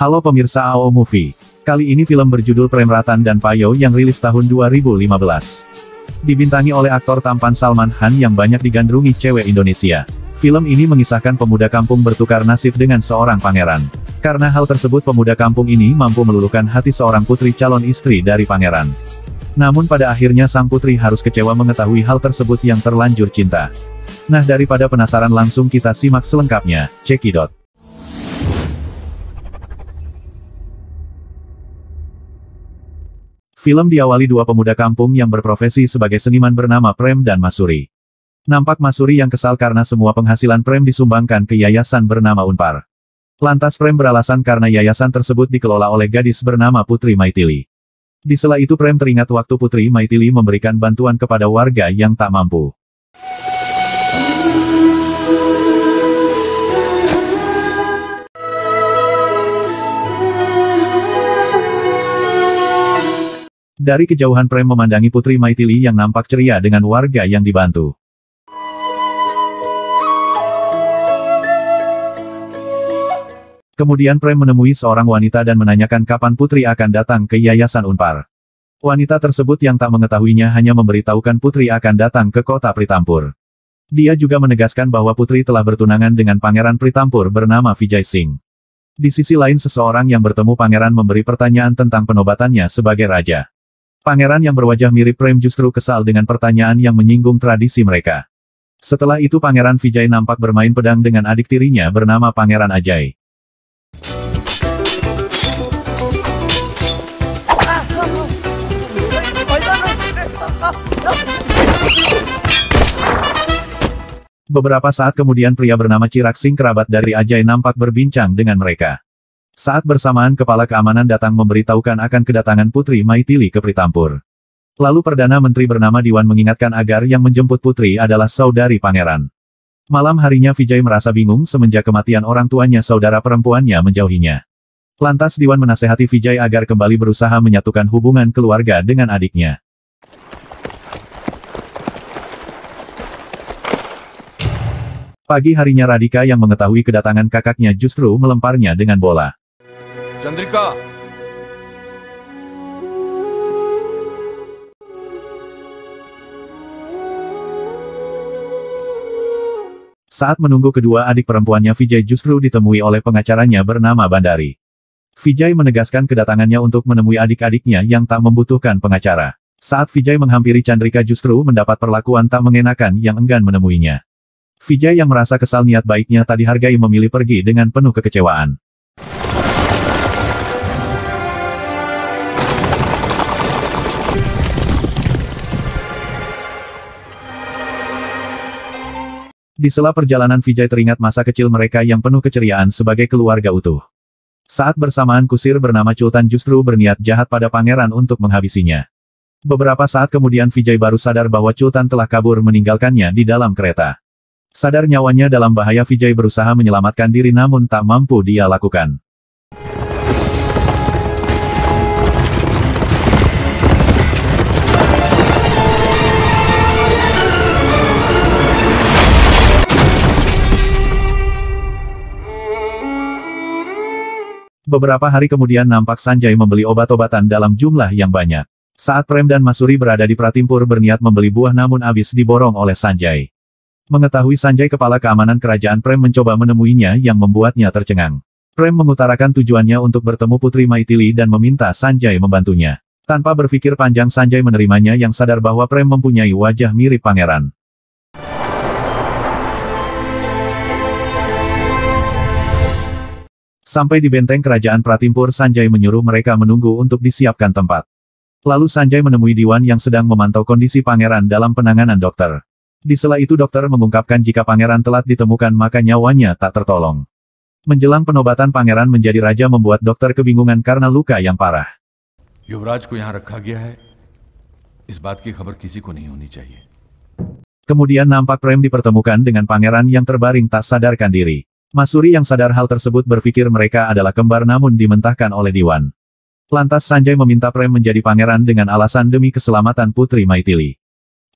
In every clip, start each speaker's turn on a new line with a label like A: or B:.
A: Halo pemirsa AO Movie. Kali ini film berjudul Prem Ratan dan Payo yang rilis tahun 2015. Dibintangi oleh aktor tampan Salman Khan yang banyak digandrungi cewek Indonesia. Film ini mengisahkan pemuda kampung bertukar nasib dengan seorang pangeran. Karena hal tersebut pemuda kampung ini mampu meluluhkan hati seorang putri calon istri dari pangeran. Namun pada akhirnya sang putri harus kecewa mengetahui hal tersebut yang terlanjur cinta. Nah daripada penasaran langsung kita simak selengkapnya, cekidot. Film diawali dua pemuda kampung yang berprofesi sebagai seniman bernama Prem dan Masuri. Nampak Masuri yang kesal karena semua penghasilan Prem disumbangkan ke yayasan bernama Unpar. Lantas Prem beralasan karena yayasan tersebut dikelola oleh gadis bernama Putri Maitili. Di sela itu Prem teringat waktu Putri Maitili memberikan bantuan kepada warga yang tak mampu. Dari kejauhan Prem memandangi Putri Maitili yang nampak ceria dengan warga yang dibantu. Kemudian Prem menemui seorang wanita dan menanyakan kapan Putri akan datang ke Yayasan Unpar. Wanita tersebut yang tak mengetahuinya hanya memberitahukan Putri akan datang ke kota Pritampur. Dia juga menegaskan bahwa Putri telah bertunangan dengan Pangeran Pritampur bernama Vijay Singh. Di sisi lain seseorang yang bertemu Pangeran memberi pertanyaan tentang penobatannya sebagai raja. Pangeran yang berwajah mirip Prem justru kesal dengan pertanyaan yang menyinggung tradisi mereka. Setelah itu Pangeran Vijay nampak bermain pedang dengan adik tirinya bernama Pangeran Ajay. Beberapa saat kemudian pria bernama Chirak Singh kerabat dari Ajay nampak berbincang dengan mereka. Saat bersamaan kepala keamanan datang memberitahukan akan kedatangan Putri Maitili ke Pritampur. Lalu Perdana Menteri bernama Diwan mengingatkan agar yang menjemput Putri adalah saudari pangeran. Malam harinya Vijay merasa bingung semenjak kematian orang tuanya saudara perempuannya menjauhinya. Lantas Diwan menasehati Vijay agar kembali berusaha menyatukan hubungan keluarga dengan adiknya. Pagi harinya Radhika yang mengetahui kedatangan kakaknya justru melemparnya dengan bola.
B: Chandrika.
A: Saat menunggu kedua adik perempuannya Vijay justru ditemui oleh pengacaranya bernama Bandari. Vijay menegaskan kedatangannya untuk menemui adik-adiknya yang tak membutuhkan pengacara. Saat Vijay menghampiri Chandrika justru mendapat perlakuan tak mengenakan yang enggan menemuinya. Vijay yang merasa kesal niat baiknya tak dihargai memilih pergi dengan penuh kekecewaan. Di sela perjalanan Vijay teringat masa kecil mereka yang penuh keceriaan sebagai keluarga utuh. Saat bersamaan kusir bernama Cultan justru berniat jahat pada pangeran untuk menghabisinya. Beberapa saat kemudian Vijay baru sadar bahwa Cultan telah kabur meninggalkannya di dalam kereta. Sadar nyawanya dalam bahaya Vijay berusaha menyelamatkan diri namun tak mampu dia lakukan. Beberapa hari kemudian nampak Sanjay membeli obat-obatan dalam jumlah yang banyak. Saat Prem dan Masuri berada di Pratimpur berniat membeli buah namun habis diborong oleh Sanjay. Mengetahui Sanjay kepala keamanan kerajaan Prem mencoba menemuinya yang membuatnya tercengang. Prem mengutarakan tujuannya untuk bertemu Putri Maitili dan meminta Sanjay membantunya. Tanpa berpikir panjang Sanjay menerimanya yang sadar bahwa Prem mempunyai wajah mirip pangeran. Sampai di benteng kerajaan Pratimpur Sanjay menyuruh mereka menunggu untuk disiapkan tempat. Lalu Sanjay menemui Diwan yang sedang memantau kondisi pangeran dalam penanganan dokter. Di sela itu dokter mengungkapkan jika pangeran telat ditemukan maka nyawanya tak tertolong. Menjelang penobatan pangeran menjadi raja membuat dokter kebingungan karena luka yang parah.
B: युवराज को यहाँ रखा गया है इस बात की खबर किसी को नहीं होनी चाहिए.
A: Kemudian nampak Prem dipertemukan dengan pangeran yang terbaring tak sadarkan diri. Masuri yang sadar hal tersebut berpikir mereka adalah kembar namun dimentahkan oleh Diwan. Lantas Sanjay meminta Prem menjadi pangeran dengan alasan demi keselamatan Putri Maitili.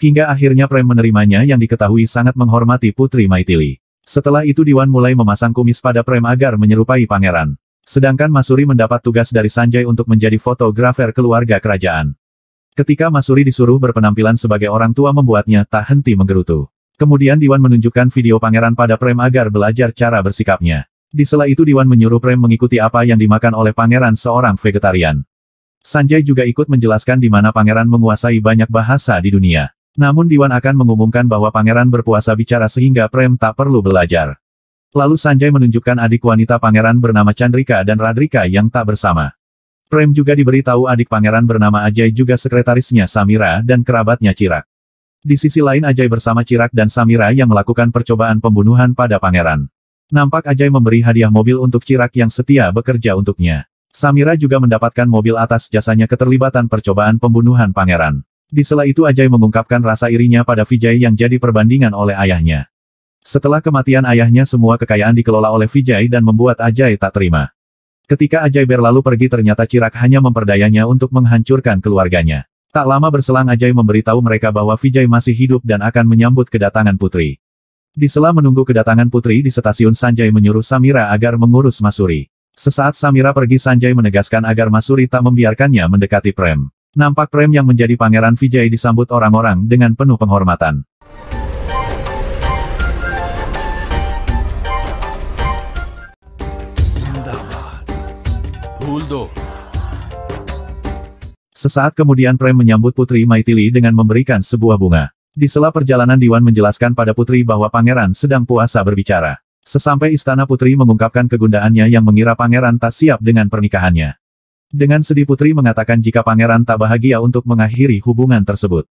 A: Hingga akhirnya Prem menerimanya yang diketahui sangat menghormati Putri Maitili. Setelah itu Diwan mulai memasang kumis pada Prem agar menyerupai pangeran. Sedangkan Masuri mendapat tugas dari Sanjay untuk menjadi fotografer keluarga kerajaan. Ketika Masuri disuruh berpenampilan sebagai orang tua membuatnya tak henti menggerutu. Kemudian Diwan menunjukkan video pangeran pada Prem agar belajar cara bersikapnya. Di sela itu Diwan menyuruh Prem mengikuti apa yang dimakan oleh pangeran seorang vegetarian. Sanjay juga ikut menjelaskan di mana pangeran menguasai banyak bahasa di dunia. Namun Diwan akan mengumumkan bahwa pangeran berpuasa bicara sehingga Prem tak perlu belajar. Lalu Sanjay menunjukkan adik wanita pangeran bernama Chandrika dan Radrika yang tak bersama. Prem juga diberitahu adik pangeran bernama Ajay juga sekretarisnya Samira dan kerabatnya Chirak. Di sisi lain Ajay bersama Chirak dan Samira yang melakukan percobaan pembunuhan pada pangeran. Nampak Ajay memberi hadiah mobil untuk Chirak yang setia bekerja untuknya. Samira juga mendapatkan mobil atas jasanya keterlibatan percobaan pembunuhan pangeran. Di sela itu Ajay mengungkapkan rasa irinya pada Vijay yang jadi perbandingan oleh ayahnya. Setelah kematian ayahnya semua kekayaan dikelola oleh Vijay dan membuat Ajay tak terima. Ketika Ajay berlalu pergi ternyata Chirak hanya memperdayanya untuk menghancurkan keluarganya. Tak lama berselang Ajay memberitahu mereka bahwa Vijay masih hidup dan akan menyambut kedatangan putri. Di sela menunggu kedatangan putri di stasiun Sanjay menyuruh Samira agar mengurus Masuri. Sesaat Samira pergi Sanjay menegaskan agar Masuri tak membiarkannya mendekati Prem. Nampak Prem yang menjadi pangeran Vijay disambut orang-orang dengan penuh penghormatan. Sesaat kemudian Prem menyambut Putri Maithili dengan memberikan sebuah bunga. Di sela perjalanan Diwan menjelaskan pada Putri bahwa pangeran sedang puasa berbicara. Sesampai istana Putri mengungkapkan kegundaannya yang mengira pangeran tak siap dengan pernikahannya. Dengan sedih Putri mengatakan jika pangeran tak bahagia untuk mengakhiri hubungan tersebut.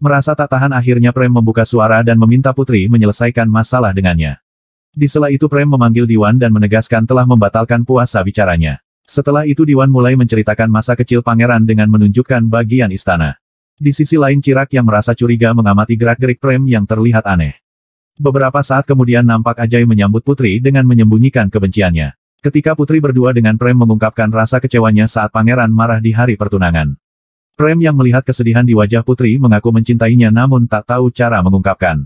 A: Merasa tak tahan akhirnya Prem membuka suara dan meminta Putri menyelesaikan masalah dengannya. Di sela itu Prem memanggil Diwan dan menegaskan telah membatalkan puasa bicaranya. Setelah itu Diwan mulai menceritakan masa kecil pangeran dengan menunjukkan bagian istana. Di sisi lain Chirak yang merasa curiga mengamati gerak-gerik Prem yang terlihat aneh. Beberapa saat kemudian nampak Ajay menyambut Putri dengan menyembunyikan kebenciannya. Ketika Putri berdua dengan Prem mengungkapkan rasa kecewanya saat pangeran marah di hari pertunangan. Prem yang melihat kesedihan di wajah Putri mengaku mencintainya namun tak tahu cara mengungkapkan.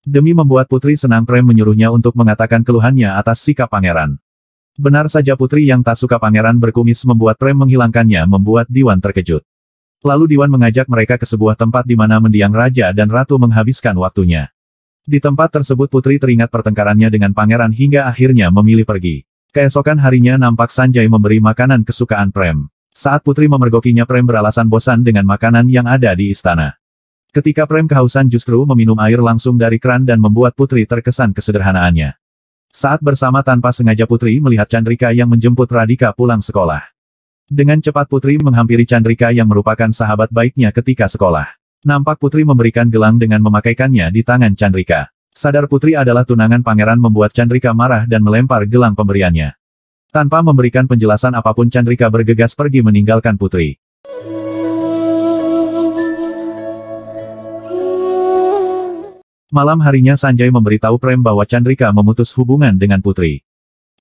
A: Demi membuat Putri senang Prem menyuruhnya untuk mengatakan keluhannya atas sikap pangeran. Benar saja Putri yang tak suka pangeran berkumis membuat Prem menghilangkannya membuat Diwan terkejut. Lalu Diwan mengajak mereka ke sebuah tempat di mana mendiang raja dan ratu menghabiskan waktunya. Di tempat tersebut Putri teringat pertengkarannya dengan pangeran hingga akhirnya memilih pergi. Keesokan harinya nampak Sanjay memberi makanan kesukaan Prem. Saat Putri memergokinya Prem beralasan bosan dengan makanan yang ada di istana. Ketika Prem kehausan justru meminum air langsung dari keran dan membuat Putri terkesan kesederhanaannya. Saat bersama tanpa sengaja Putri melihat Chandrika yang menjemput Radhika pulang sekolah. Dengan cepat Putri menghampiri Chandrika yang merupakan sahabat baiknya ketika sekolah. Nampak Putri memberikan gelang dengan memakaikannya di tangan Chandrika. Sadar Putri adalah tunangan pangeran membuat Chandrika marah dan melempar gelang pemberiannya. Tanpa memberikan penjelasan apapun Chandrika bergegas pergi meninggalkan Putri. Malam harinya Sanjay memberitahu Prem bahwa Chandrika memutus hubungan dengan Putri.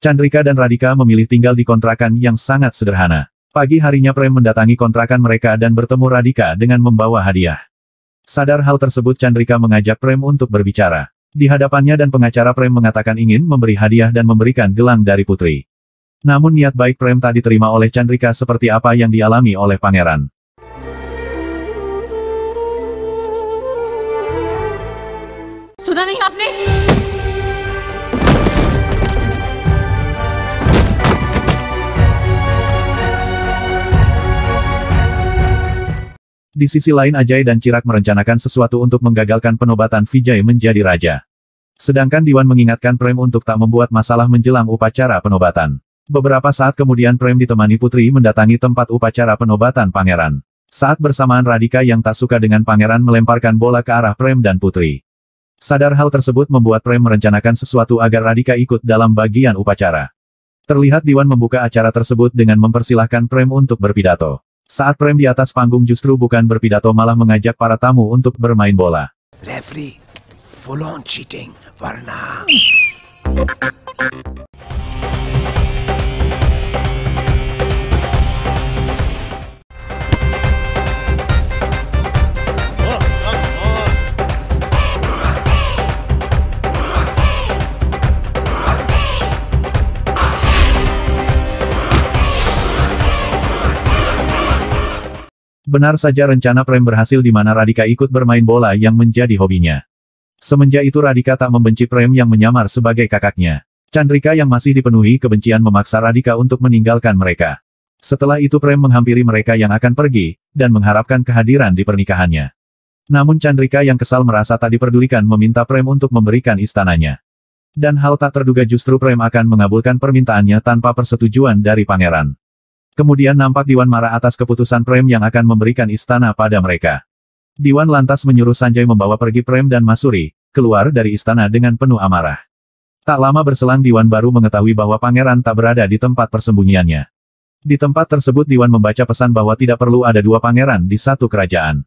A: Chandrika dan Radhika memilih tinggal di kontrakan yang sangat sederhana. Pagi harinya Prem mendatangi kontrakan mereka dan bertemu Radhika dengan membawa hadiah. Sadar hal tersebut Chandrika mengajak Prem untuk berbicara. Di hadapannya dan pengacara Prem mengatakan ingin memberi hadiah dan memberikan gelang dari Putri. Namun niat baik Prem tak diterima oleh Chandrika seperti apa yang dialami oleh pangeran.
C: सुना नहीं आपने?
A: Di sisi lain Ajay dan Chirak merencanakan sesuatu untuk menggagalkan penobatan Vijay menjadi raja. Sedangkan Diwan mengingatkan Prem untuk tak membuat masalah menjelang upacara penobatan. Beberapa saat kemudian Prem ditemani Putri mendatangi tempat upacara penobatan pangeran. Saat bersamaan Radhika yang tak suka dengan pangeran melemparkan bola ke arah Prem dan Putri. Sadar hal tersebut membuat Prem merencanakan sesuatu agar Radhika ikut dalam bagian upacara. Terlihat Diwan membuka acara tersebut dengan mempersilahkan Prem untuk berpidato. Saat Prem di atas panggung justru bukan berpidato malah mengajak para tamu untuk bermain bola.
D: Referee, full on cheating, Varna.
A: Benar saja rencana Prem berhasil di mana Radhika ikut bermain bola yang menjadi hobinya. Semenjak itu Radhika tak membenci Prem yang menyamar sebagai kakaknya. Chandrika yang masih dipenuhi kebencian memaksa Radhika untuk meninggalkan mereka. Setelah itu Prem menghampiri mereka yang akan pergi, dan mengharapkan kehadiran di pernikahannya. Namun Chandrika yang kesal merasa tak diperdulikan meminta Prem untuk memberikan istananya. Dan hal tak terduga justru Prem akan mengabulkan permintaannya tanpa persetujuan dari pangeran. Kemudian nampak Diwan marah atas keputusan Prem yang akan memberikan istana pada mereka. Diwan lantas menyuruh Sanjay membawa pergi Prem dan Masuri, keluar dari istana dengan penuh amarah. Tak lama berselang Diwan baru mengetahui bahwa pangeran tak berada di tempat persembunyiannya. Di tempat tersebut Diwan membaca pesan bahwa tidak perlu ada dua pangeran di satu kerajaan.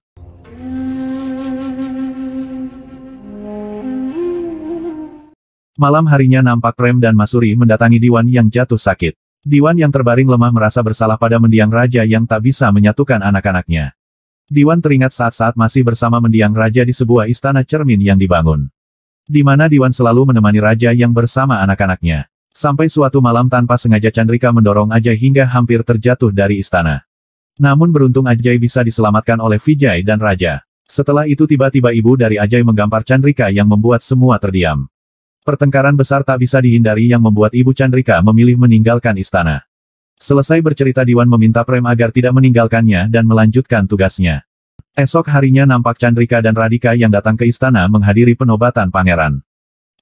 A: Malam harinya nampak Prem dan Masuri mendatangi Diwan yang jatuh sakit. Diwan yang terbaring lemah merasa bersalah pada mendiang raja yang tak bisa menyatukan anak-anaknya. Diwan teringat saat-saat masih bersama mendiang raja di sebuah istana cermin yang dibangun. Di mana Diwan selalu menemani raja yang bersama anak-anaknya. Sampai suatu malam tanpa sengaja Chandrika mendorong Ajay hingga hampir terjatuh dari istana. Namun beruntung Ajay bisa diselamatkan oleh Vijay dan raja. Setelah itu tiba-tiba ibu dari Ajay menggampar Chandrika yang membuat semua terdiam. Pertengkaran besar tak bisa dihindari yang membuat ibu Chandrika memilih meninggalkan istana. Selesai bercerita Diwan meminta Prem agar tidak meninggalkannya dan melanjutkan tugasnya. Esok harinya nampak Chandrika dan Radhika yang datang ke istana menghadiri penobatan pangeran.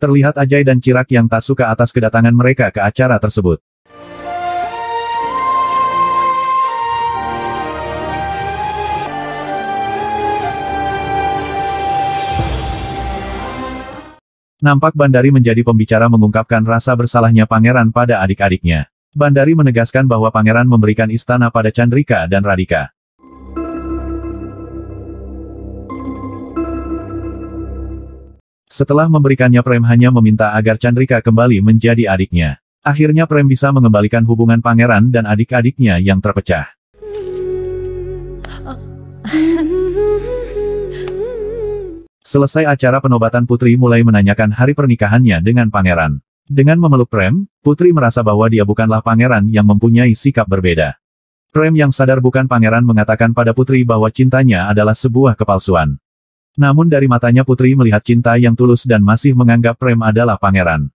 A: Terlihat Ajay dan Chirak yang tak suka atas kedatangan mereka ke acara tersebut. Nampak Bandari menjadi pembicara mengungkapkan rasa bersalahnya pangeran pada adik-adiknya. Bandari menegaskan bahwa pangeran memberikan istana pada Chandrika dan Radhika. Setelah memberikannya Prem hanya meminta agar Chandrika kembali menjadi adiknya. Akhirnya Prem bisa mengembalikan hubungan pangeran dan adik-adiknya yang terpecah. Selesai acara penobatan Putri mulai menanyakan hari pernikahannya dengan pangeran. Dengan memeluk Prem, Putri merasa bahwa dia bukanlah pangeran yang mempunyai sikap berbeda. Prem yang sadar bukan pangeran mengatakan pada Putri bahwa cintanya adalah sebuah kepalsuan. Namun dari matanya Putri melihat cinta yang tulus dan masih menganggap Prem adalah pangeran.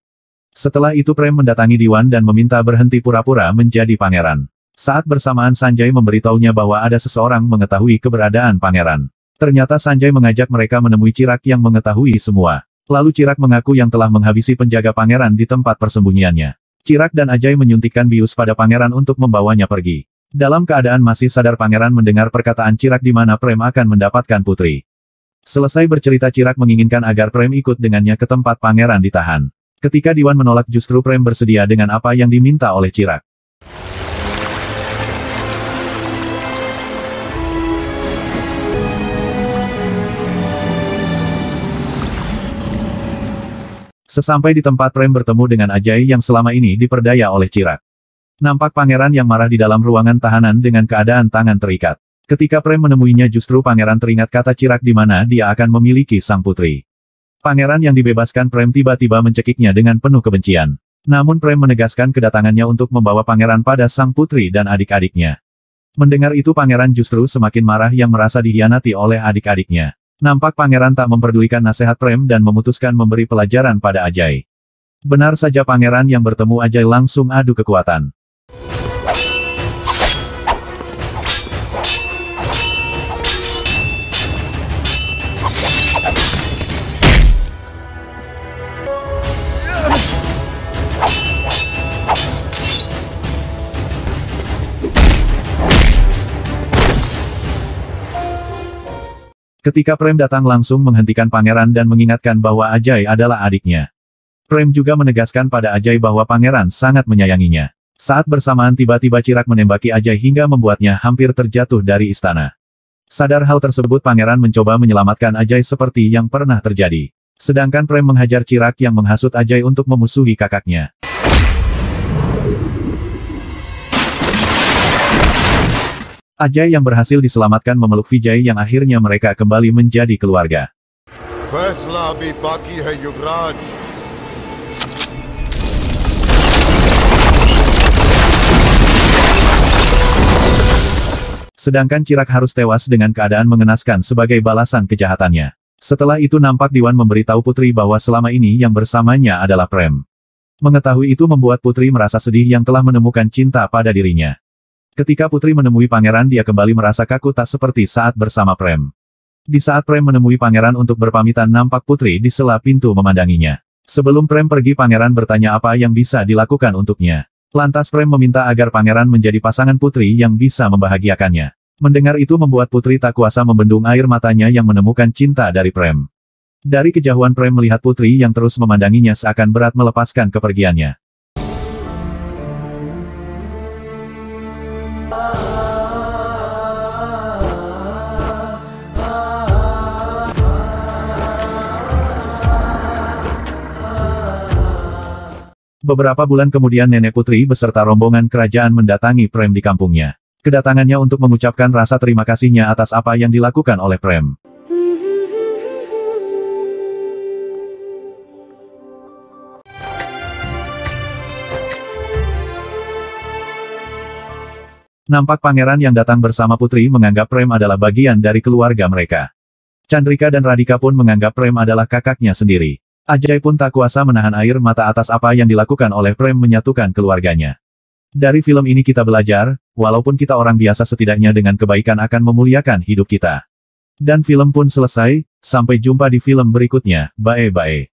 A: Setelah itu Prem mendatangi Diwan dan meminta berhenti pura-pura menjadi pangeran. Saat bersamaan Sanjay memberitahunya bahwa ada seseorang mengetahui keberadaan pangeran. Ternyata Sanjay mengajak mereka menemui Chirak yang mengetahui semua. Lalu Chirak mengaku yang telah menghabisi penjaga pangeran di tempat persembunyiannya. Chirak dan Ajay menyuntikkan bius pada pangeran untuk membawanya pergi. Dalam keadaan masih sadar pangeran mendengar perkataan Chirak di mana Prem akan mendapatkan Putri. Selesai bercerita Chirak menginginkan agar Prem ikut dengannya ke tempat pangeran ditahan. Ketika Diwan menolak justru Prem bersedia dengan apa yang diminta oleh Chirak. Sesampai di tempat Prem bertemu dengan Ajay yang selama ini diperdaya oleh Chirak. Nampak pangeran yang marah di dalam ruangan tahanan dengan keadaan tangan terikat. Ketika Prem menemuinya justru pangeran teringat kata Chirak di mana dia akan memiliki sang putri. Pangeran yang dibebaskan Prem tiba-tiba mencekiknya dengan penuh kebencian. Namun Prem menegaskan kedatangannya untuk membawa pangeran pada sang putri dan adik-adiknya. Mendengar itu pangeran justru semakin marah yang merasa dikhianati oleh adik-adiknya. Nampak pangeran tak memperdulikan nasihat Prem dan memutuskan memberi pelajaran pada Ajay. Benar saja pangeran yang bertemu Ajay langsung adu kekuatan. Ketika Prem datang langsung menghentikan pangeran dan mengingatkan bahwa Ajay adalah adiknya. Prem juga menegaskan pada Ajay bahwa pangeran sangat menyayanginya. Saat bersamaan tiba-tiba Chirak menembaki Ajay hingga membuatnya hampir terjatuh dari istana. Sadar hal tersebut pangeran mencoba menyelamatkan Ajay seperti yang pernah terjadi. Sedangkan Prem menghajar Chirak yang menghasut Ajay untuk memusuhi kakaknya. Ajay yang berhasil diselamatkan memeluk Vijay yang akhirnya mereka kembali menjadi keluarga.
E: फैसला अभी बाकी है युवराज।
A: Sedangkan Chirak harus tewas dengan keadaan mengenaskan sebagai balasan kejahatannya. Setelah itu nampak Diwan memberitahu Putri bahwa selama ini yang bersamanya adalah Prem. Mengetahui itu membuat Putri merasa sedih yang telah menemukan cinta pada dirinya. Ketika Putri menemui pangeran dia kembali merasa kaku tak seperti saat bersama Prem. Di saat Prem menemui pangeran untuk berpamitan nampak Putri di sela pintu memandanginya. Sebelum Prem pergi pangeran bertanya apa yang bisa dilakukan untuknya. Lantas Prem meminta agar pangeran menjadi pasangan Putri yang bisa membahagiakannya. Mendengar itu membuat Putri tak kuasa membendung air matanya yang menemukan cinta dari Prem. Dari kejauhan Prem melihat Putri yang terus memandanginya seakan berat melepaskan kepergiannya. Beberapa bulan kemudian nenek Putri beserta rombongan kerajaan mendatangi Prem di kampungnya. Kedatangannya untuk mengucapkan rasa terima kasihnya atas apa yang dilakukan oleh Prem. Nampak pangeran yang datang bersama Putri menganggap Prem adalah bagian dari keluarga mereka. Chandrika dan Radhika pun menganggap Prem adalah kakaknya sendiri. Ajay pun tak kuasa menahan air mata atas apa yang dilakukan oleh Prem menyatukan keluarganya. Dari film ini kita belajar, walaupun kita orang biasa setidaknya dengan kebaikan akan memuliakan hidup kita. Dan film pun selesai, sampai jumpa di film berikutnya, bye-bye.